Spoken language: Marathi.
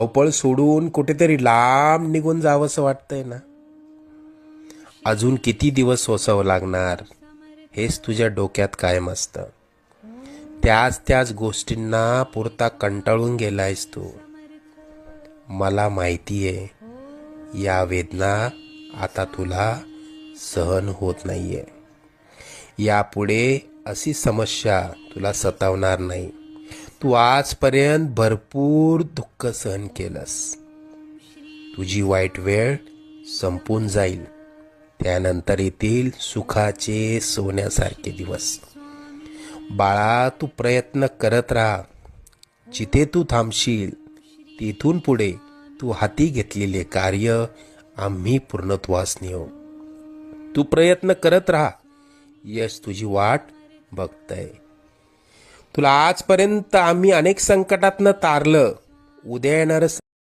धावपळ सोडून कुठेतरी लांब निघून जावंसं वाटतंय ना. अजून किती दिवस सोसावं लागणार हेच तुझ्या डोक्यात कायम असतं. त्याच त्याच गोष्टींना पुरता कंटाळून गेलायस तू. मला माहितीये या वेदना आता तुला सहन होत नाहीये. यापुढे अशी समस्या तुला सतावणार नाही. तू आजपर्यंत भरपूर दुःख सहन केलंस. तुझी वाईट वेळ संपून जाईल. त्यानंतर येतील सुखाचे सोन्यासारखे दिवस. बाळा, तू प्रयत्न करत राहा. जिथे तू थांबशील तिथून पुढे तू हाती घेतलेले कार्य आम्ही पूर्णत्वास नेऊ. तू प्रयत्न करत राहा. यश तुझी वाट बघतय. तुला आजपर्यंत आम्ही अनेक संकटातनं तारलं. उद्या येणार